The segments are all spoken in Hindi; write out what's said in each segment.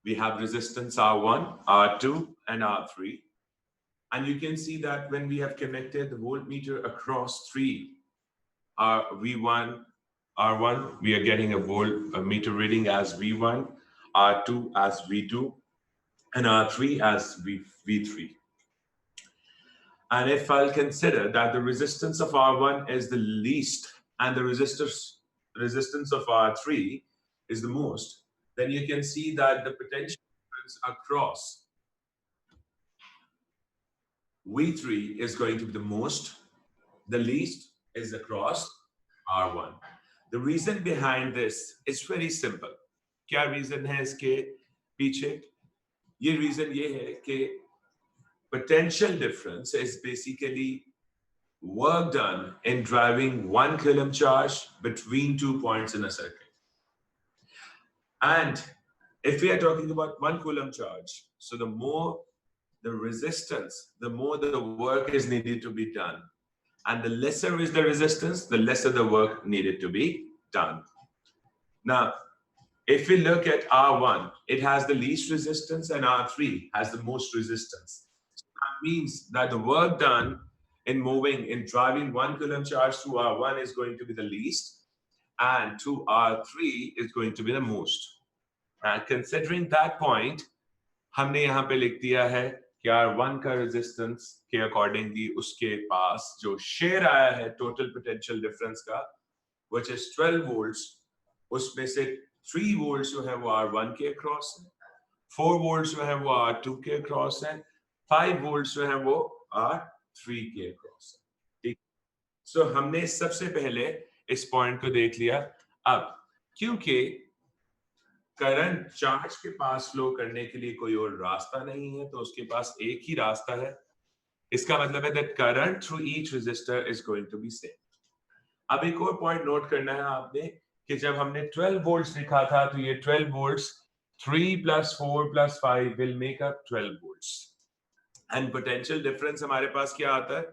We have resistance R1, R2, and R3. And you can see that when we have connected the voltmeter across three, V1, R1, we are getting a meter reading as V1, R2 as V2, and R3 as V3. And if I'll consider that the resistance of R1 is the least and the resistance of R3 is the most, then you can see that the potential difference across V3 is going to be the most, the least is across R1. The reason behind this is very simple. क्या reason है इसके पीछे? ये reason ये है कि potential difference is basically work done in driving 1 coulomb charge between 2 points in a circuit. And if we are talking about 1 coulomb charge, so the more the resistance, the more the work is needed to be done. And the lesser is the resistance, the lesser the work needed to be done. Now, if we look at R1, it has the least resistance and R3 has the most resistance. That means that the work done in driving 1 coulomb charge through R1 is going to be the least, and to R3 is going to be the most. And considering that point, हमने यहाँ पे लिख दिया है कि R1 का resistance के accordingly उसके पास जो share आया है total potential difference का, which is 12 volts, उसमें से 3 volts जो है वो R1 के across है, 4 volts जो है वो R2 के across है, 5 volts जो है वो R3 के across है. ठीक. So हमने सबसे पहले इस point को देख लिया. अब क्योंकि करंट चार्ज के पास फ्लो करने के लिए कोई और रास्ता नहीं है, तो उसके पास एक ही रास्ता है. इसका मतलब है that current through each resistor is going to be same. अब एक और पॉइंट नोट करना है आपने कि जब हमने 12 वोल्ट्स लिखा था, तो ये 12 volts 3 + 4 + 5 will make up 12 volts. And potential difference हमारे पास क्या आता है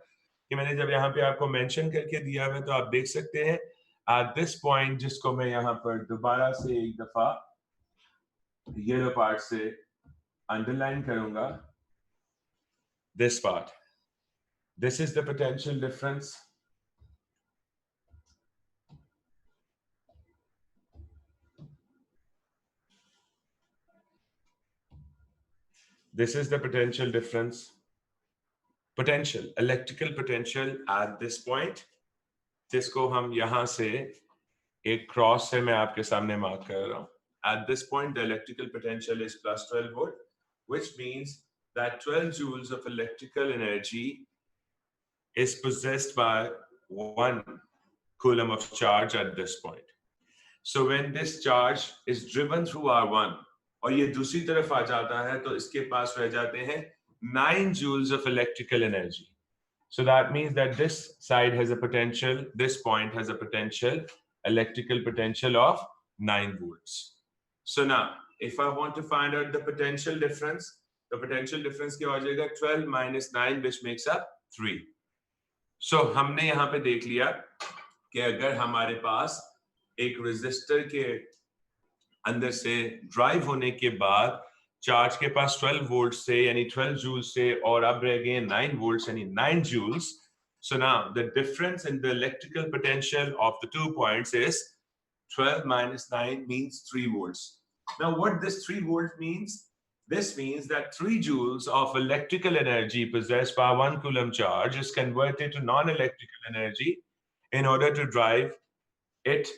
कि मैंने जब यहाँ पे आपको मेंशन करके दिया है, तो आप देख सकते हैं एट दिस पॉइंट, जिसको मैं यहाँ पर दोबारा से एक दफा येलो पार्ट से अंडरलाइन करूंगा. This part, this is the potential difference. This is the potential difference, potential, electrical potential at this point, जिसको हम यहाँ से एक क्रॉस से मैं आपके सामने मार्क कर रहा हूँ. At this point, the electrical potential is plus 12 volt, which means that 12 joules of electrical energy is possessed by 1 coulomb of charge at this point. So when this charge is driven through R1 और ये दूसरी तरफ आ जाता है, तो इसके पास रह जाते हैं 9 joules of electrical energy. So that means that this side has a potential, this point has a potential, electrical potential of 9 volts. So now, if I want to find out the potential difference, the potential difference क्या हो जाएगा? 12 minus 9, which makes up 3. So हमने यहाँ पे देख लिया कि अगर हमारे पास एक रेजिस्टर के अंदर से ड्राइव होने के बाद चार्ज के पास 12 वोल्ट से यानी 12 जूल्स से और अब रह गए 9 वोल्ट्स यानी 9 joules. So now the difference in the electrical potential of the 2 points is 12 minus 9 means 3 volts. Now what this 3 volt means? This means that 3 joules of electrical energy possessed by 1 coulomb charge is converted to non-electrical energy in order to drive it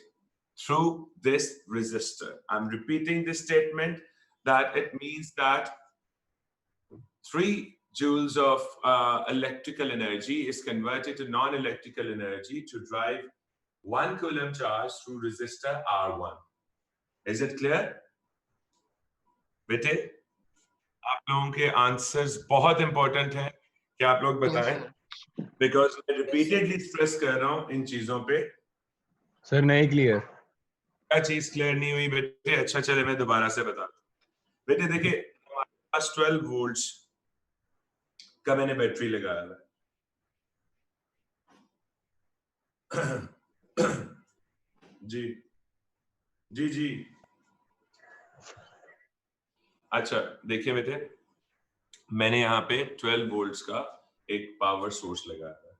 through this resistor. I'm repeating this statement that it means that 3 joules of electrical energy is converted to non-electrical energy to drive 1 coulomb charge through resistor R1. Is it clear? बेटे, आप लोगों के आंसर्स बहुत इंपॉर्टेंट हैं कि आप लोग बताएं, बिकॉज मैं रिपीटेडली स्ट्रेस कर रहा हूं इन चीजों पे. सर नहीं क्लियर. क्या चीज क्लियर नहीं हुई बेटे? अच्छा चले मैं दोबारा से बता. बेटे देखिए, हमारे पास 12 वोल्ट्स का मैंने बैटरी लगाया है. जी जी जी. अच्छा देखिए बेटे, मैंने यहाँ पे 12 वोल्ट्स का एक पावर सोर्स लगाया है।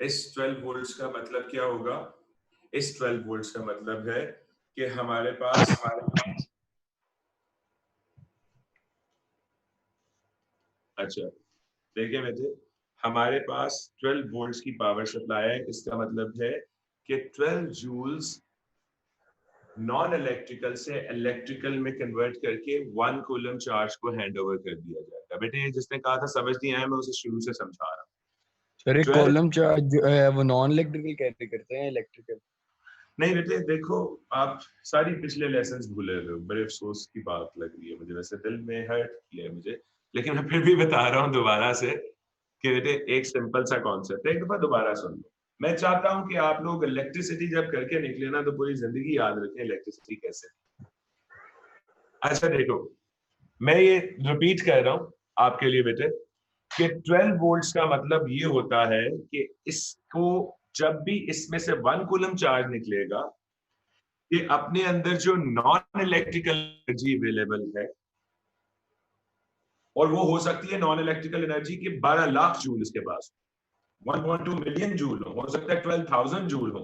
इस 12 वोल्ट्स का मतलब क्या होगा? इस 12 वोल्ट्स का मतलब है कि हमारे पास अच्छा देखिए बेटे, हमारे पास 12 वोल्ट्स की पावर सप्लाई है। इसका मतलब है कि 12 जूल्स नॉन इलेक्ट्रिकल से इलेक्ट्रिकल में कन्वर्ट करके 1 कूलम चार्ज को हैंड ओवर कर दिया जाएगा। बेटे जिसने कहा था समझ नहीं आया, मैं उसे शुरू से समझा रहा हूँ। सर एक 12 कॉलम चार्ज जो है वो नॉन इलेक्ट्रिकल कैरी करते हैं इलेक्ट्रिकल? नहीं बेटे देखो, आप सारी पिछले लेसन्स भूले हुए हो। बड़े अफसोस की बात लग रही है मुझे, वैसे दिल में हर्ट किया है मुझे, लेकिन मैं फिर भी बता रहा हूँ दोबारा से कि बेटे एक सिंपल सा कॉन्सेप्ट है, एक दफा दोबारा सुन लो। मैं चाहता हूँ कि आप लोग इलेक्ट्रिसिटी जब करके निकले ना तो पूरी जिंदगी याद रखें इलेक्ट्रिसिटी कैसे। अच्छा देखो, मैं ये रिपीट कर रहा हूँ आपके लिए बेटे कि 12 वोल्ट्स का मतलब ये होता है कि इसको जब भी इसमें से 1 कूलम चार्ज निकलेगा, ये अपने अंदर जो नॉन इलेक्ट्रिकल एनर्जी अवेलेबल है, और वो हो सकती है नॉन इलेक्ट्रिकल एनर्जी के 12 लाख जूल इसके पास, 1.2 मिलियन जूल हो सकता है 12,000 जूल हो,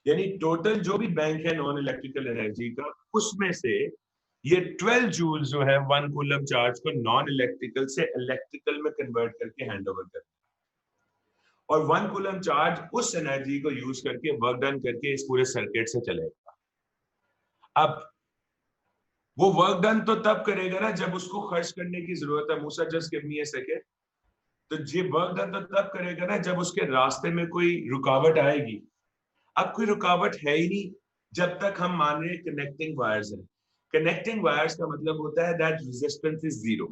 यानी टोटल जो भी बैंक है नॉन इलेक्ट्रिकल एनर्जी का, उसमें से ये 12 जूल जो है 1 कूलम चार्ज को नॉन इलेक्ट्रिकल से इलेक्ट्रिकल में कन्वर्ट करके हैंड ओवर करते हैं। और 1 कूलम चार्ज उस एनर्जी को यूज करके वर्क डन करके इस पूरे सर्किट से चलेगा। अब वो वर्क डन तो तब करेगा ना जब उसको खर्च करने की जरूरत है। Musa just give me a second. तो ये वर्क डन तो तब करेगा ना जब उसके रास्ते में कोई रुकावट आएगी। अब कोई रुकावट है ही नहीं जब तक हम मान रहे हैं कनेक्टिंग वायर्स हैं। कनेक्टिंग वायर्स का मतलब होता है दैट रेजिस्टेंस इज जीरो।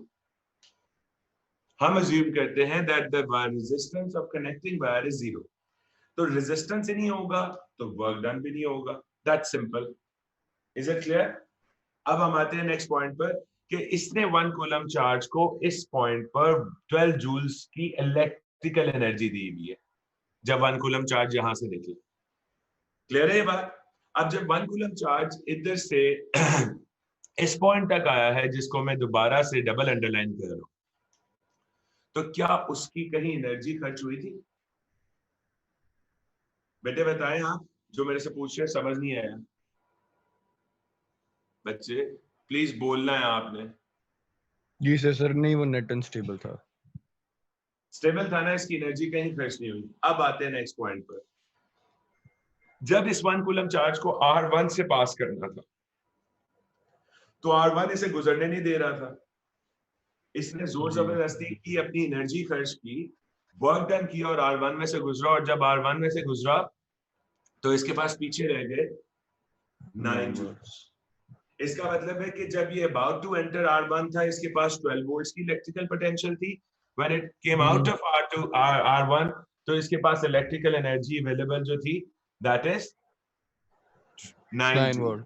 हम अज्यूम करते हैं that the resistance of connecting wire is zero. तो रेजिस्टेंस ही नहीं होगा तो वर्क डन भी नहीं होगा। That simple. Is it clear? अब हम आते हैं नेक्स्ट पॉइंट पर कि इसने 1 कूलम चार्ज को इस पॉइंट पर 12 जूल्स की इलेक्ट्रिकल एनर्जी दी हुई है जब 1 कूलम चार्ज यहां से निकले। क्लियर है ये बात? अब जब 1 कूलम चार्ज इधर से इस पॉइंट तक आया है, जिसको मैं दोबारा से डबल अंडरलाइन कर रहा हूं, तो क्या उसकी कहीं एनर्जी खर्च हुई थी? बेटे बताएं आप, जो मेरे से पूछ रहे हैं, समझ नहीं आया? बच्चे प्लीज बोलना है आपने। जी सर नहीं वो नेट अनस्टेबल था। स्टेबल था ना, इसकी एनर्जी कहीं खर्च नहीं हुई। अब आते हैं नेक्स्ट पॉइंट पर। जब इस 1 कूलम चार्ज को R1 से पास करना था तो R1 इसे गुजरने नहीं दे रहा था। इसने जोर जबरदस्ती की, अपनी एनर्जी खर्च की, वर्क डन किया और R1 में से गुजरा। और जब R1 में से गुजरा तो इसके पास पीछे रह गए 9 जूल्स। इसका मतलब है कि जब ये अबाउट टू एंटर R1 था, इसके पास 12 वोल्ट्स की इलेक्ट्रिकल पोटेंशियल थी। When it came out of R1 तो इसके पास इलेक्ट्रिकल एनर्जी अवेलेबल जो थी दैट इज 9 जूल,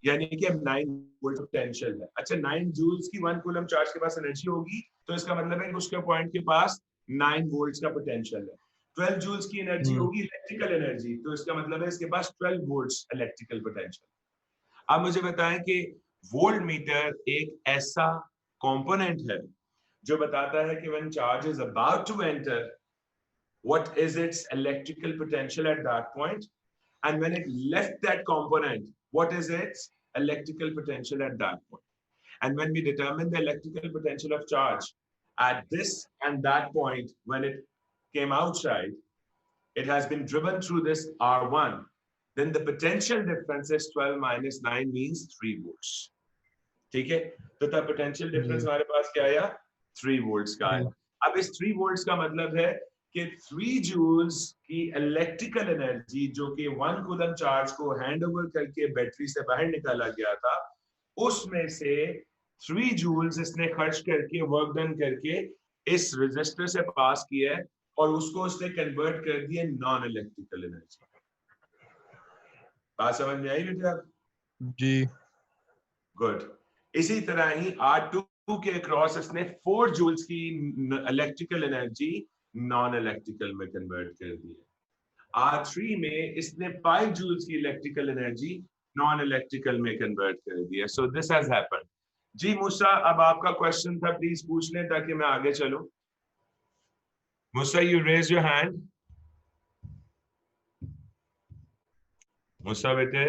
यानी कि अब 9 वोल्ट पोटेंशियल है। अच्छा 9 जूल्स की 1 कूलम चार्ज के पास एनर्जी होगी तो इसका मतलब है कि उसके पॉइंट के पास 9 वोल्ट्स का पोटेंशियल है। 12 जूल्स की एनर्जी होगी इलेक्ट्रिकल एनर्जी, तो इसका मतलब है इसके पास 12 वोल्ट्स इलेक्ट्रिकल पोटेंशियल। अब मुझे बताएं कि वोल्ट मीटर एक ऐसा कंपोनेंट है जो बताता है कि when charge is about to enter what is its electrical potential at that point, and when it left that component what is its electrical potential at that point. And when we determine the electrical potential of charge at this and that point, when it came outside, it has been driven through this R1, then the potential difference is 12 minus 9 means 3 volts. ठीक है? तो तब पोटेंशियल डिफरेंस हमारे पास क्या आया? 3 वोल्ट्स का आया। अब इस 3 वोल्ट्स का मतलब है कि 3 जूल्स की इलेक्ट्रिकल एनर्जी जो कि 1 कूलम चार्ज को हैंड ओवर करके बैटरी से बाहर निकाला गया था, उसमें से 3 जूल्स इसने खर्च करके वर्क डन करके इस रेजिस्टर से पास किया है और उसको उसने कन्वर्ट कर दिया नॉन इलेक्ट्रिकल एनर्जी। बात समझ में आई बेटा? जी गुड। इसी तरह ही R2 के अक्रॉस इसने 4 जूल्स की इलेक्ट्रिकल एनर्जी नॉन इलेक्ट्रिकल में कन्वर्ट कर दी है। R3 में इसने 5 जूल्स की इलेक्ट्रिकल एनर्जी नॉन इलेक्ट्रिकल में कन्वर्ट कर दिया. So this has happened. जी मूसा, अब आपका क्वेश्चन था, प्लीज पूछ लें ताकि मैं आगे चलूं. Musa, you raise your hand. Musa बेटे.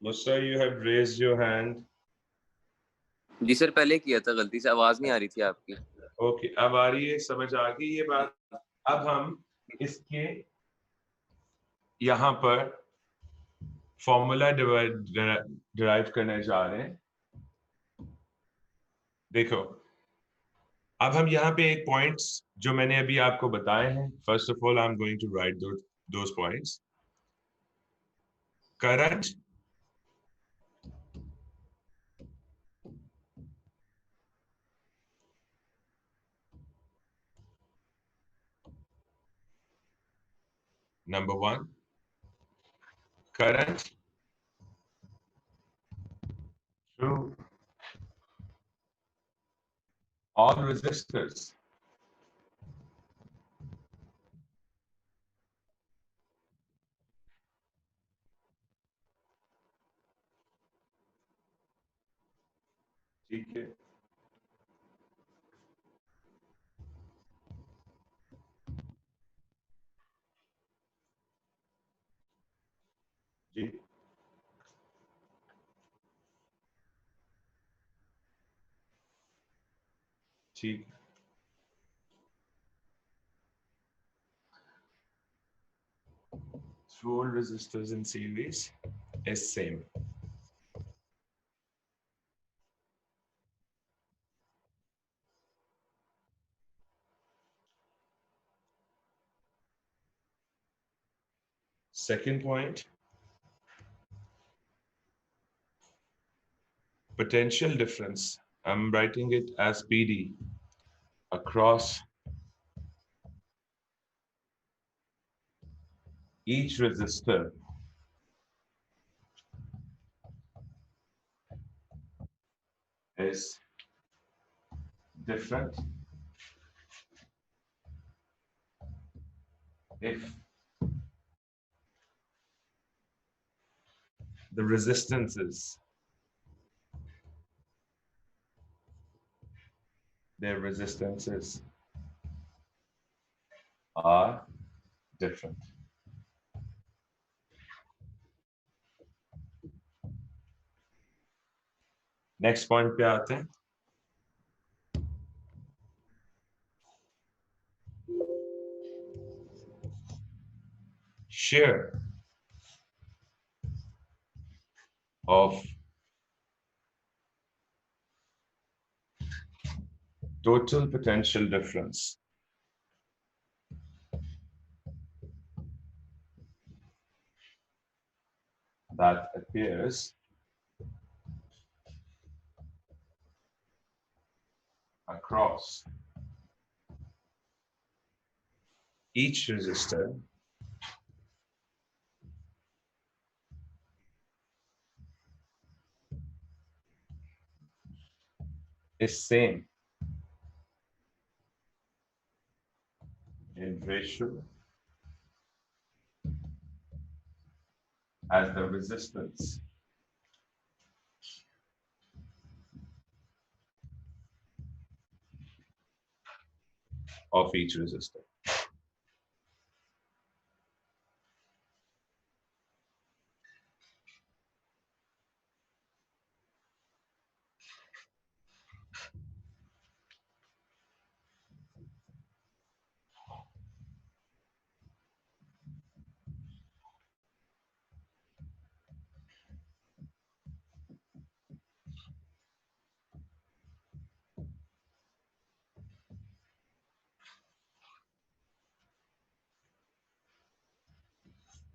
Musa, you have raised your hand. जी सर, पहले किया था, गलती से आवाज नहीं आ रही थी आपकी. ओके, अब आ रही है, समझ आ गई ये बात. अब हम इसके यहाँ पर फॉर्मूला डिराइव करने जा रहे हैं. देखो, अब हम यहाँ पे एक पॉइंट्स जो मैंने अभी आपको बताए हैं, first of all I am going to write those points. Current number 1, current through all resistors ठीक है. जी, ठीक. Through all resistors in series is same. Second point, potential difference. I'm writing it as PD across each resistor is different if the resistances, their resistances are different. Next point पे आते हैं. Share of total potential difference that appears across each resistor is same in ratio as the resistance of each resistor.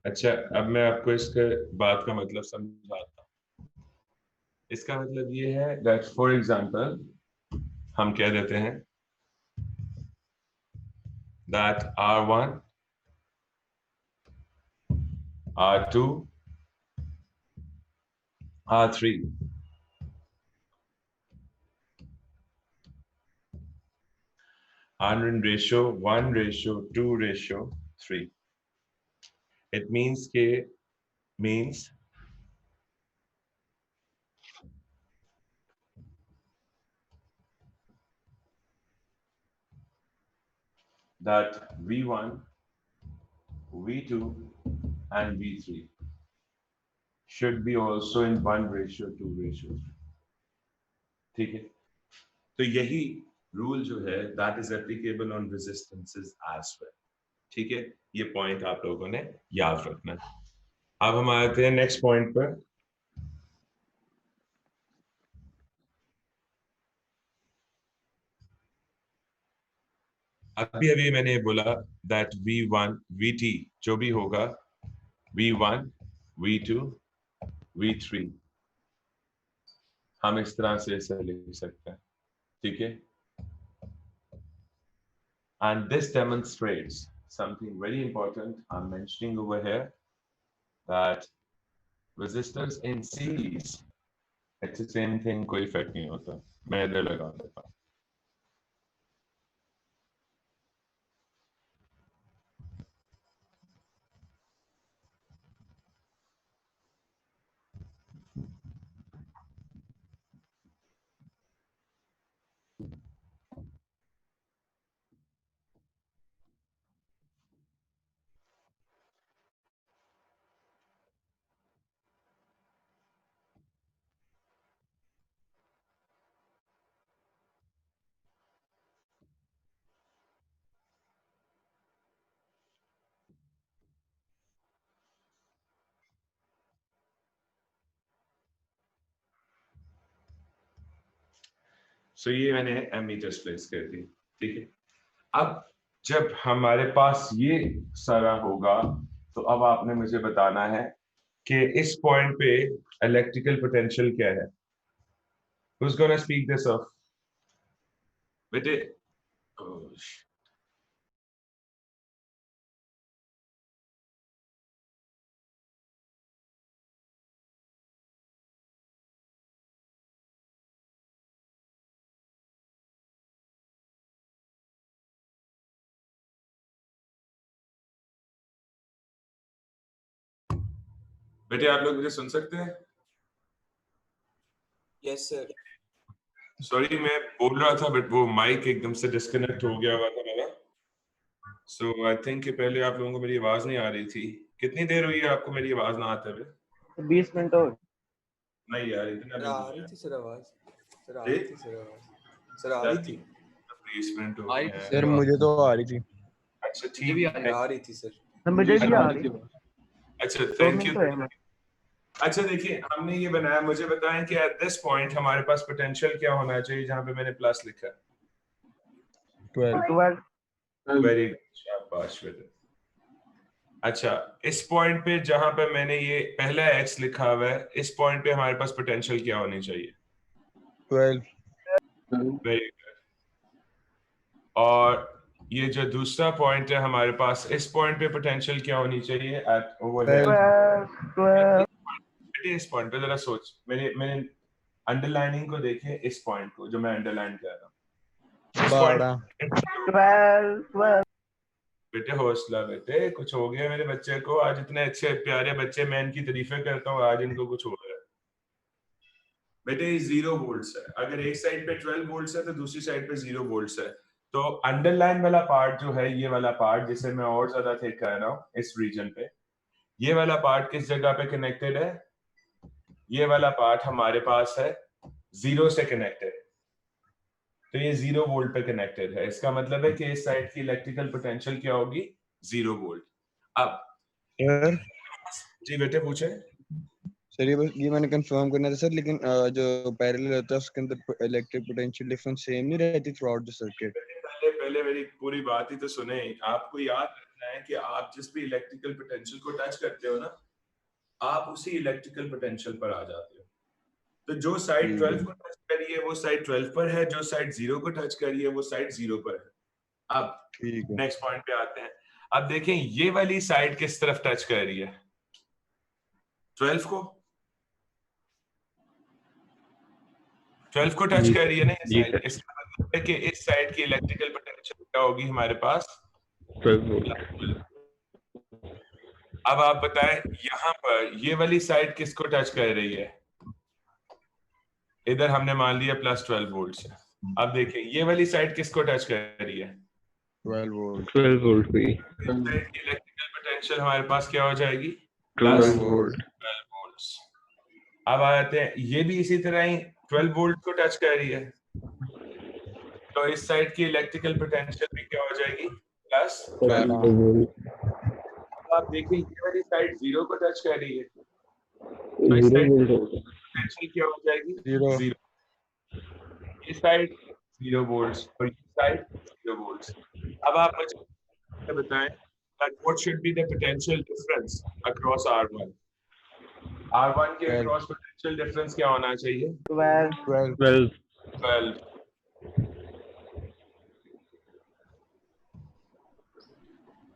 अच्छा, अब मैं आपको इसके बात का मतलब समझाता हूँ. इसका मतलब ये है that for example हम कह देते हैं that R1, R2, R3 are in ratio 1:2:3. It means that V1, V2 and V3 should be also in 1:2:3. ठीक है, तो यही रूल जो है that is applicable on resistances as well. ठीक है, ये पॉइंट आप लोगों ने याद रखना है. अब हम आते हैं नेक्स्ट पॉइंट पर. अभी अभी मैंने बोला that V1, VT जो भी होगा, V1, V2, V3 हम इस तरह से इसे लिख सकते हैं. ठीक है, and this demonstrates something very important I'm mentioning over here, that resistors in series, it's the same thing, कोई फर्क नहीं होता. मैं इधर लगा देता हूं. So ये मैंने एमीटर्स प्लेस कर दी. ठीक है, अब जब हमारे पास ये सारा होगा तो अब आपने मुझे बताना है कि इस पॉइंट पे इलेक्ट्रिकल पोटेंशियल क्या है. Who's gonna speak this off? बेटे, oh, बेटे आप लोग मुझे सुन सकते हैं? Yes sir. सॉरी, मैं बोल रहा था बट वो माइक एकदम से डिस्कनेक्ट हो गया हुआ था मेरा. सो आई थिंक कि पहले आप लोगों को मेरी आवाज नहीं आ रही थी. कितनी देर हुई है आपको मेरी आवाज ना आते हुए? 20 मिनट हो. नहीं यार, इतना आ रही थी सर आवाज. सर आ रही थी सर आवाज. सर आ रही थी. 20 मिनट हो आ रही गए थी हैं. सर मुझे तो आ रही थी. अच्छा मुझे ठीक भी है. आ रही थी सर. मुझे भी आ रही थी. अच्छा, 2 थैंक मिनट यू. तो है. अच्छा देखिए, हमने ये बनाया, मुझे बताएं कि एट दिस पॉइंट हमारे पास पोटेंशियल क्या होना चाहिए जहां पे मैंने प्लस लिखा है. 12. वेरी गुड, शाबाश बेटे. अच्छा, इस पॉइंट पे जहां पे मैंने ये पहला एक्स लिखा हुआ है, इस पॉइंट पे हमारे पास पोटेंशियल क्या होनी चाहिए? 12. Very good. और ये जो दूसरा पॉइंट है हमारे पास, इस पॉइंट पे पोटेंशियल क्या होनी चाहिए? At over here. बेटे इस पॉइंट पे जरा सोच, मैंने अंडरलाइनिंग को देखे, इस पॉइंट को जो मैं अंडरलाइन कर रहा हूं, इस पॉइंट. 12. बेटे हौसला बेटे, कुछ हो गया मेरे बच्चे को. आज इतने अच्छे प्यारे बच्चे, मैं इनकी तारीफें करता हूँ, आज इनको कुछ हो रहा है. बेटे 0 वोल्ट्स है. अगर एक साइड पे 12 वोल्ट्स है तो दूसरी साइड पे 0 वोल्ट्स है. तो अंडरलाइन वाला पार्ट जो है, ये वाला पार्ट जिसे मैं और ज्यादा थिक कर रहा हूँ इस रीजन पे, ये वाला पार्ट किस जगह पे कनेक्टेड है? ये वाला पार्ट हमारे पास है 0 से कनेक्टेड. तो ये 0 वोल्ट पे कनेक्टेड है. इसका मतलब है कि इस साइड की इलेक्ट्रिकल पोटेंशियल क्या होगी? 0 वोल्ट. अब सर जी बेटे पूछे. सर ये मैंने कंफर्म करना था सर, लेकिन जो पैरेलल होता है उसके अंदर इलेक्ट्रिक पोटेंशियल डिफरेंस सेम नहीं रहती थ्रू आउट द सर्किट. पहले पहले मेरी पूरी बात ही तो सुने. आपको याद रखना है कि आप जिस भी इलेक्ट्रिकल पोटेंशियल को टच करते हो ना, आप उसी इलेक्ट्रिकल पोटेंशियल पर आ जाते हो. तो जो साइड 12 को टच करिए वो साइड 12 पर है, जो साइड 0 को टच करिए वो साइड 0 पर है. अब ठीक है. नेक्स्ट पॉइंट पे आते हैं. अब देखें ये वाली साइड किस तरफ टच कर रही है? 12 को. 12 को टच कर रही है ना ये साइड. इसका कि इस साइड की इलेक्ट्रिकल पोटेंशियल क्या होगी हमारे पास 12 वोल्ट। अब आप बताएं यहां पर ये वाली साइड किसको टच कर रही है? इधर हमने मान लिया +12 वोल्ट से। अब देखें ये वाली साइड किसको टच कर रही है? 12 वोल्ट 12 वोल्ट भी। इस साइड की इलेक्ट्रिकल पोटेंशियल हमारे पास क्या हो जाएगी? 12 +12 वोल्ट। वोल्ट्स। अब आते हैं ये भी इसी तरह ही 12 वोल्ट को टच कर रही है, तो इस साइड की इलेक्ट्रिकल पोटेंशियल भी क्या हो जाएगी? +12। 12 वोल्ट। अब आप देखें ये वाली साइड 0 को टच कर रही है, तो इस 0 साइड वोल्ट होगा। पोटेंशियल क्या हो जाएगी? 0 0। इस साइड 0 वोल्ट्स और ये साइड 0 वोल्ट्स। अब आप मुझे बताएं that what should be the potential difference across R1? R1 के Well. across potential difference क्या होना चाहिए? 12 12 12।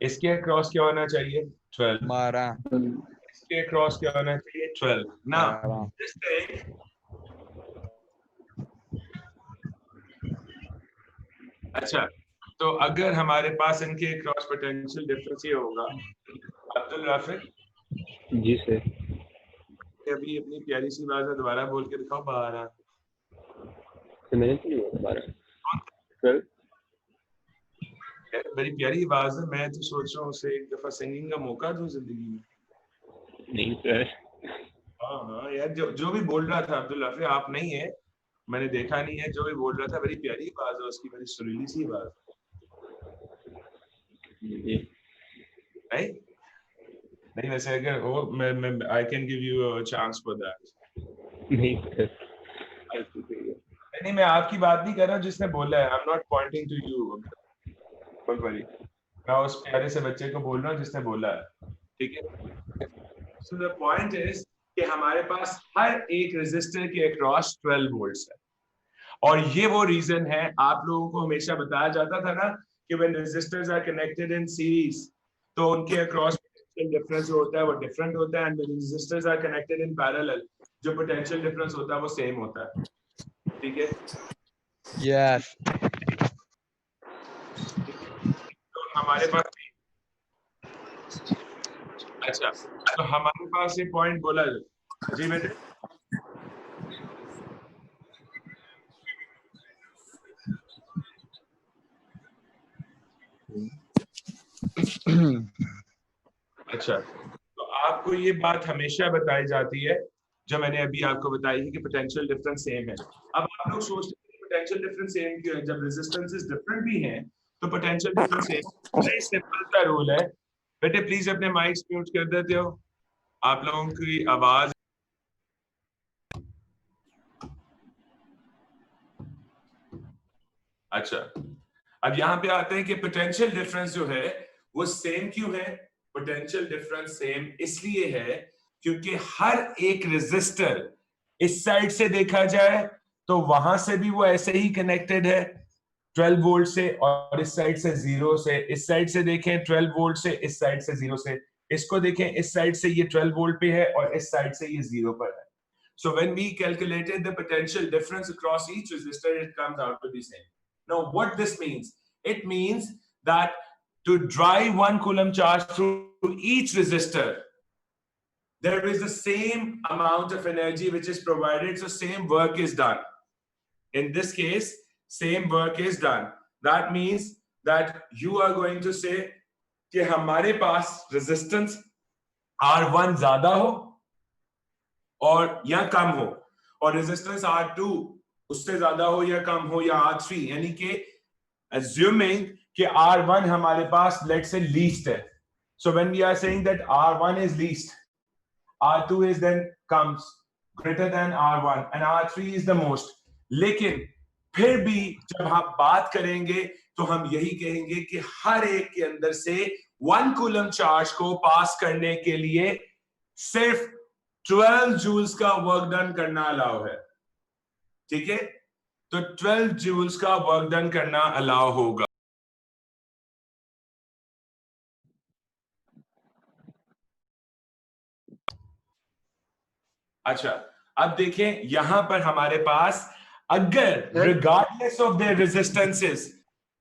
इसके across क्या होना चाहिए? 12। 12 इसके across क्या होना चाहिए? 12। Now, 12 this thing अच्छा, तो अगर हमारे पास इनके क्रॉस पोटेंशियल डिफरेंस ये होगा, अब्दुल राफिक जी सर। अभी अपनी प्यारी सी बात है दोबारा बोल के दिखाओ 12। तो मैंने तो लिया 12 12 बड़ी प्यारी आवाज है, मैं तो सोच रहा हूँ उसे एक दफा सिंगिंग का मौका दूं जिंदगी में। नहीं सर। हाँ हाँ यार, जो भी बोल रहा था अब्दुल राफिक, आप नहीं है, मैंने देखा नहीं है, जो भी बोल रहा था बड़ी प्यारी आवाज है उसकी, बड़ी सुरीली सी आवाज जी। है। नहीं वैसे अगर वो मैं I can give you a chance for that. नहीं सर। नहीं मैं आपकी बात नहीं कर रहा हूँ जिसने बोला है, I am not pointing to you, don't worry, मैं उस प्यारे से बच्चे को बोल रहा हूँ जिसने बोला है, ठीक है। सो द पॉइंट इज कि हमारे पास हर एक रेजिस्टर के अक्रॉस 12 वोल्ट्स है, और ये वो रीजन है, आप लोगों को हमेशा बताया जाता था ना कि when resistors are connected in series तो उनके अक्रॉस पोटेंशियल डिफरेंस जो होता है वो डिफरेंट होता है, and when resistors are connected in parallel जो पोटेंशियल डिफरेंस होता है वो सेम होता है, ठीक है। yes तो हमारे पास अच्छा, तो हमारे पास ये पॉइंट बोला जी बेटे। अच्छा, तो आपको ये बात हमेशा बताई जाती है जो मैंने अभी आपको बताई है कि पोटेंशियल डिफरेंस सेम है। अब आप लोग सोचते हैं पोटेंशियल डिफरेंस सेम क्यों है, जब रेजिस्टेंसेस डिफरेंट भी हैं तो potential difference same. Very simple सा रूल है बेटे, प्लीज अपने माइक्स म्यूट कर देते हो, आप लोगों की आवाज। अच्छा, अब यहाँ पे आते हैं कि पोटेंशियल डिफरेंस जो है वो सेम क्यों है? पोटेंशियल डिफरेंस सेम इसलिए है क्योंकि हर एक रेजिस्टर इस साइड से देखा जाए तो वहां से भी वो ऐसे ही कनेक्टेड है 12 वोल्ट से, और इस साइड से 0 से, इस साइड से देखें 12 वोल्ट से, इस साइड से 0 से, इसको देखें इस साइड से ये 12 वोल्ट पे है और इस साइड से ये 0 पर है। So when we calculated the potential difference across each resistor, it comes out to be same. Now, what this means? It means that to drive 1 coulomb charge through each resistor, there is the same amount of energy which is provided, so same work is done. In this case, same work is done. That means that you are going to say कि हमारे पास resistance R1 ज्यादा हो और या कम हो, और रेजिस्टेंस R2 उससे ज्यादा हो या कम हो, या R3, यानी कि assuming कि R1 हमारे पास let's say least है, so when we are saying that R1 is least, R2 is then comes greater than R1 and R3 is the most, लेकिन फिर भी जब हम बात करेंगे तो हम यही कहेंगे कि हर एक के अंदर से 1 कूलम चार्ज को पास करने के लिए सिर्फ 12 जूल्स का वर्क डन करना अलाउ है, ठीक है। तो 12 जूल्स का वर्क डन करना अलाउ होगा। अच्छा, अब देखें यहां पर हमारे पास अगर रिगार्डलेस ऑफ देयर रेजिस्टेंसेस,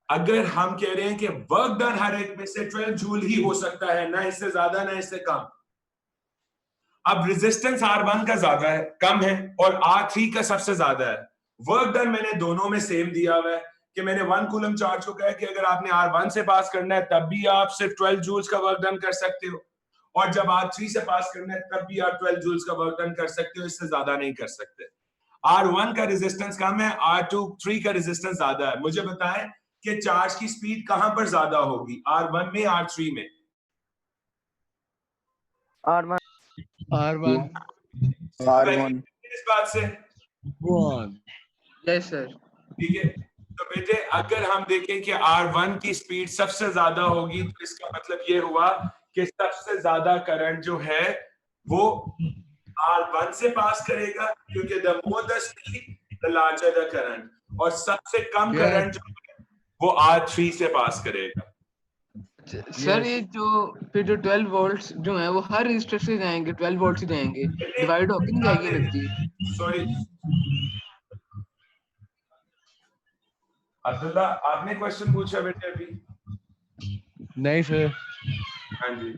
अगर हम कह रहे हैं कि वर्क डन हर एक में से 12 जूल ही हो सकता है, ना इससे ज्यादा ना इससे कम। अब रेजिस्टेंस R1 का ज्यादा है, कम है, और R3 का सबसे ज्यादा है। वर्क डन मैंने दोनों में सेम दिया हुआ है कि मैंने 1 कूलम चार्ज को कहा कि अगर आपने R1 से पास करना है तब भी आप सिर्फ 12 जूल्स का वर्क डन कर सकते हो, और जब R3 से पास करना है तब भी आप 12 जूल्स का वर्क डन कर सकते हो, इससे ज्यादा नहीं कर सकते। R1 का रेजिस्टेंस कम है, R3 का रेजिस्टेंस ज्यादा है। मुझे बताएं कि चार्ज की स्पीड कहां पर ज्यादा होगी, R1 में, R3 में? R1 इस बात से यस सर। ठीक है, तो बेटे अगर हम देखें कि R1 की स्पीड सबसे ज्यादा होगी तो इसका मतलब ये हुआ कि सबसे ज्यादा करंट जो है वो R1 से पास करेगा, क्योंकि the more the speed the larger the current, और सबसे कम करंट जो है वो R3 से पास करेगा। सर ये जो फिर जो 12 वोल्ट्स जो है वो हर रजिस्टर से जाएंगे, 12 वोल्ट से जाएंगे, डिवाइड होकर नहीं जाएगी एनर्जी। सॉरी अब्दुल्ला, आपने क्वेश्चन पूछा बेटे अभी? नहीं सर। हाँ जी,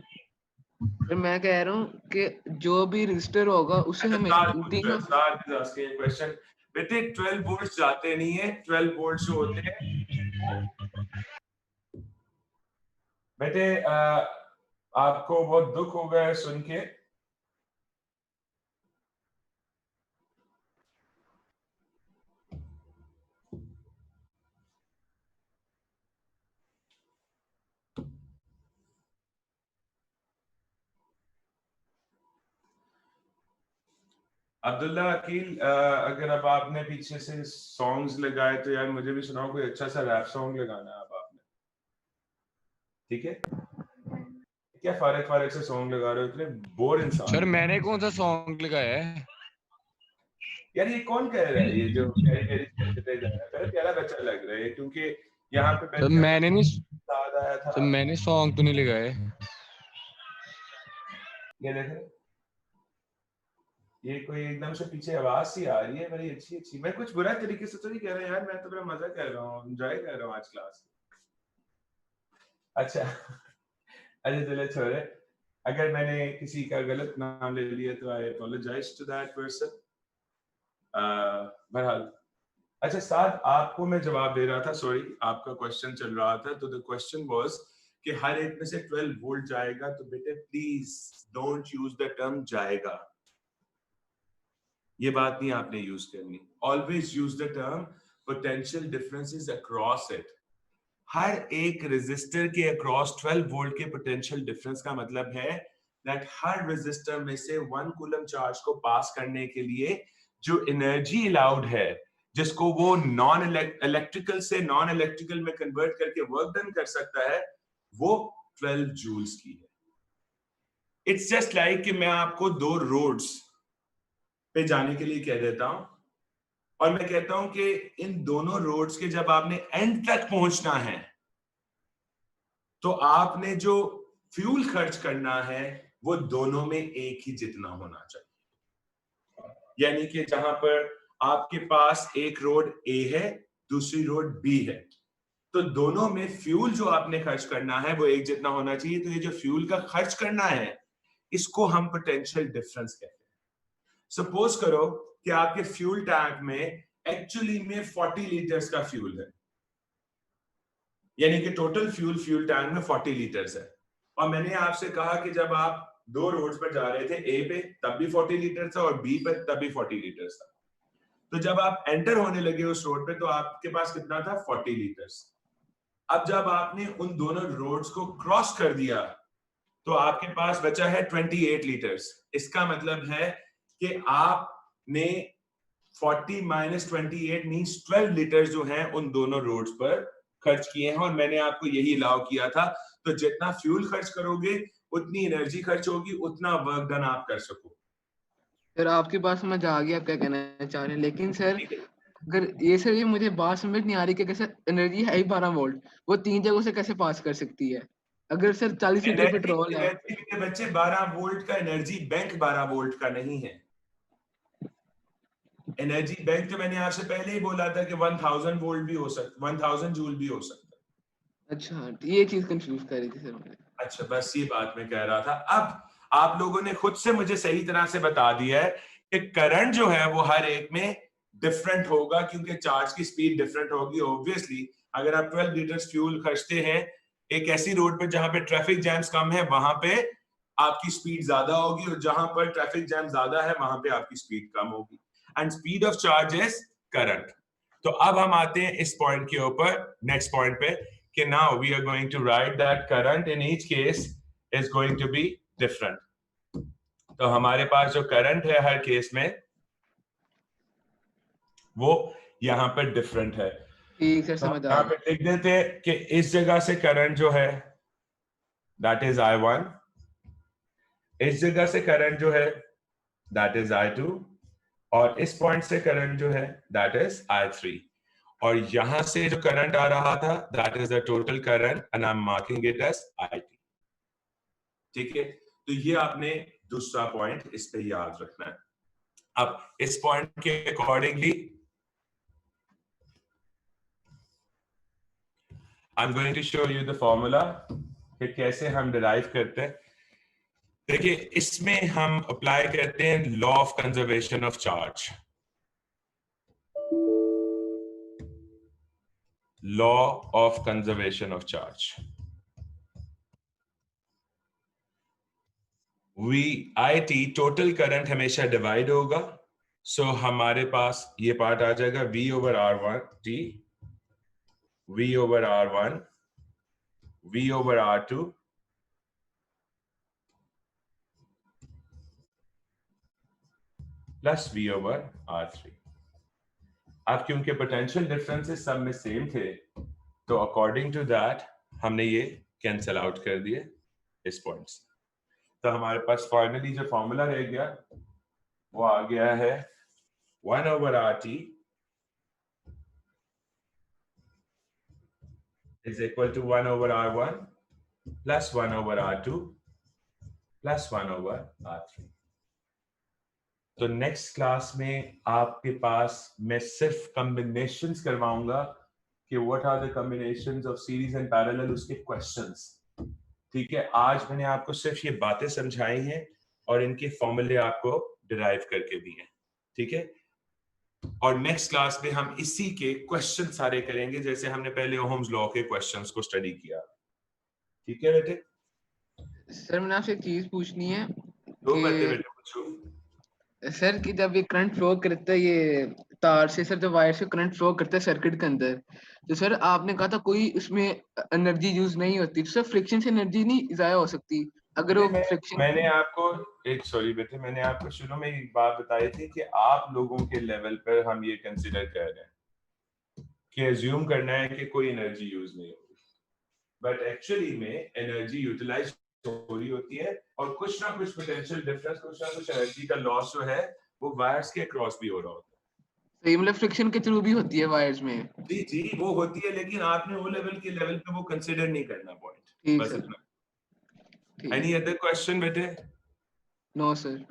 फिर मैं कह रहा हूँ कि जो भी रजिस्टर होगा उसे हमें तीनों क्वेश्चन बेटे 12 वोल्ट्स जाते नहीं है, 12 वोल्ट जो होते हैं बेटे आपको बहुत दुख हो गया है सुन के। अब्दुल्ला अकील, अगर अब आपने पीछे से सॉन्ग्स लगाए तो यार मुझे भी सुनाओ, कोई अच्छा सा रैप सॉन्ग लगाना है अब आपने, ठीक है? क्या फारिग से सॉन्ग लगा रहे हो, इतने बोर इंसान। सर मैंने कौन सा सॉन्ग लगाया है? यार ये कौन कह रहा है, ये जो प्यारा बच्चा लग रहा है, क्योंकि यहाँ पे सर मैंने नहीं, आया था। सर मैंने सॉन्ग तो नहीं लगाए। ये देखें, ये कोई एकदम से पीछे आवाज सी आ रही है बड़ी अच्छी अच्छी। मैं कुछ बुरा तरीके से तो नहीं कह रहा यार, मैं तो बड़ा मजा कर रहा हूँ, एंजॉय कर रहा हूँ आज क्लास। अच्छा अच्छा चलो छोड़े, अगर मैंने किसी का गलत नाम ले लिया तो आई अपोलोजाइज टू दैट पर्सन। बहरहाल अच्छा साद, आपको मैं जवाब दे रहा था, सॉरी आपका क्वेश्चन चल रहा था, तो द क्वेश्चन वाज कि हर एक में से 12 वोल्ट जाएगा, तो बेटे please don't use the term जाएगा, ये बात नहीं आपने यूज करनी। Always use the term potential differences across it. हर एक रेजिस्टर के अक्रॉस 12 वोल्ट के पोटेंशियल डिफरेंस का मतलब है दैट हर रेजिस्टर में से 1 कूलम चार्ज को पास करने के लिए जो एनर्जी अलाउड है, जिसको वो नॉन इलेक्ट्रिकल से नॉन इलेक्ट्रिकल में कन्वर्ट करके वर्क डन कर सकता है, वो 12 जूल्स की है। इट्स जस्ट लाइक कि मैं आपको 2 रोड्स पे जाने के लिए कह देता हूं और मैं कहता हूं कि इन दोनों रोड्स के जब आपने एंड तक पहुंचना है तो आपने जो फ्यूल खर्च करना है वो दोनों में एक ही जितना होना चाहिए। यानी कि जहां पर आपके पास एक रोड ए है, दूसरी रोड बी है, तो दोनों में फ्यूल जो आपने खर्च करना है वो एक जितना होना चाहिए। तो ये जो फ्यूल का खर्च करना है इसको हम पोटेंशियल डिफरेंस कहते हैं। सपोज करो कि आपके फ्यूल टैंक में एक्चुअली में 40 लीटर्स का फ्यूल है, यानी कि टोटल फ्यूल टैंक में 40 लीटर्स है, और मैंने आपसे कहा कि जब आप 2 रोड्स पर जा रहे थे, ए पे तब भी 40 लीटर था और बी पे तब भी 40 लीटर्स था, तो जब आप एंटर होने लगे उस रोड पे तो आपके पास कितना था? 40 लीटर्स। अब जब आपने उन दोनों रोड्स को क्रॉस कर दिया तो आपके पास बचा है 28 लीटर्स। इसका मतलब है कि आपने 40 माइनस 28 मींस 12 लीटर्स जो हैं उन दोनों रोड्स पर खर्च किए हैं, और मैंने आपको यही अलाउ किया था। तो जितना फ्यूल खर्च करोगे उतनी एनर्जी खर्च होगी, उतना वर्क डन आप कर सको। सर आपकी बात समझ आ गई, आप क्या कहना चाह रहे हैं, लेकिन सर अगर ये सर ये मुझे बात समझ नहीं आ रही कि कैसे एनर्जी है ही 12 वोल्ट, वो 3 जगहों से कैसे पास कर सकती है? अगर सर 40 लीटर पेट्रोल है। बच्चे 12 वोल्ट का एनर्जी बैंक 12 वोल्ट का नहीं है। एनर्जी बैंक तो मैंने आपसे पहले ही बोला था कि 1000 वोल्ट भी हो सकता, 1000 जूल भी हो सकता। अच्छा, ये चीज कंफ्यूज कर रही थी सर मुझे। अच्छा, बस ये बात मैं कह रहा था। अब आप लोगों ने खुद से मुझे सही तरह से बता दिया है कि करंट जो है वो हर एक में डिफरेंट होगा, क्योंकि चार्ज की स्पीड डिफरेंट होगी। ऑब्वियसली अगर आप 12 लीटर फ्यूल खर्चते हैं एक ऐसी रोड पे जहां पे ट्रैफिक जैम्स कम है, वहां पे आपकी स्पीड ज्यादा होगी, और जहां पर ट्रैफिक जैम ज्यादा है वहां पे आपकी स्पीड कम होगी। And speed of charge is current. तो अब हम आते हैं इस पॉइंट के ऊपर, नेक्स्ट पॉइंट पे, कि now we are going to write that current in each case is going to be different. तो हमारे पास जो करंट है हर केस में वो यहां पर डिफरेंट है। ठीक है, तो समझ आ यहाँ गया। पे लिख देते हैं कि इस जगह से करंट जो है that is I1, इस जगह से करंट जो है that is I2, और इस पॉइंट से करंट जो है that is I3, और यहां से जो करंट आ रहा था that is the total current and I'm marking it as IT। ठीक है, तो ये आपने दूसरा पॉइंट इस पे याद रखना है। अब इस पॉइंट के accordingly I'm going to show you the formula कि कैसे हम डिराइव करते हैं। देखिए, इसमें हम अप्लाई करते हैं law of conservation of charge. Law of conservation of charge, VIT total current हमेशा डिवाइड होगा, सो हमारे पास ये पार्ट आ जाएगा V over R1 T, V over R1, V over R2, plus V over R3। अब क्योंकि पोटेंशियल डिफरेंसेस सब में सेम थे, तो अकॉर्डिंग टू दैट हमने ये कैंसिल आउट कर दिए इस पॉइंट से। तो हमारे पास फाइनली जो फॉर्मूला रह गया वो आ गया है 1 over RT is equal to 1 over R1 plus 1 over R2 plus 1 over R3। तो नेक्स्ट क्लास में आपके पास मैं सिर्फ कॉम्बिनेशंस करवाऊंगा कि what are the combinations of series and parallel, उसके क्वेश्चंस। ठीक है, आज मैंने आपको सिर्फ ये बातें समझाई हैं और इनके फॉर्मूले आपको डिराइव करके दिए हैं। ठीक है, और नेक्स्ट क्लास में हम इसी के क्वेश्चन सारे करेंगे, जैसे हमने पहले ओहम्स लॉ के क्वेश्चंस को स्टडी किया। ठीक है बेटे? सर मैंने आपसे एक चीज पूछनी है दो बातें बेटे पूछो। सर कि जब ये करंट फ्लो करता है ये तार से, सर जब वायर से करंट फ्लो करता है सर्किट के अंदर, तो सर आपने कहा था कोई उसमें एनर्जी यूज नहीं होती, तो सर फ्रिक्शन से एनर्जी नहीं जाया हो सकती अगर वो फ्रिक्शन। मैंने आपको सॉरी बेटे, मैंने आपको शुरू में एक बात बताई थी कि आप लोगों के लेवल पर हम ये कंसीडर कर रहे हैं कि अज्यूम करना है कि कोई एनर्जी यूज नहीं होगी, बट एक्चुअली में एनर्जी यूटिलाइज हो रही होती है, और कुछ ना कुछ पोटेंशियल डिफरेंस, कुछ ना कुछ एनर्जी का लॉस जो है वो वायर्स के अक्रॉस भी हो रहा होता है। सही, मतलब फ्रिक्शन के थ्रू भी होती है वायर्स में। जी जी वो होती है, लेकिन आपने वो लेवल पे वो कंसीडर नहीं करना पॉइंट। ठीक बस सर, इतना। ठीक। एनी अदर क्वेश्चन बेटे? No sir.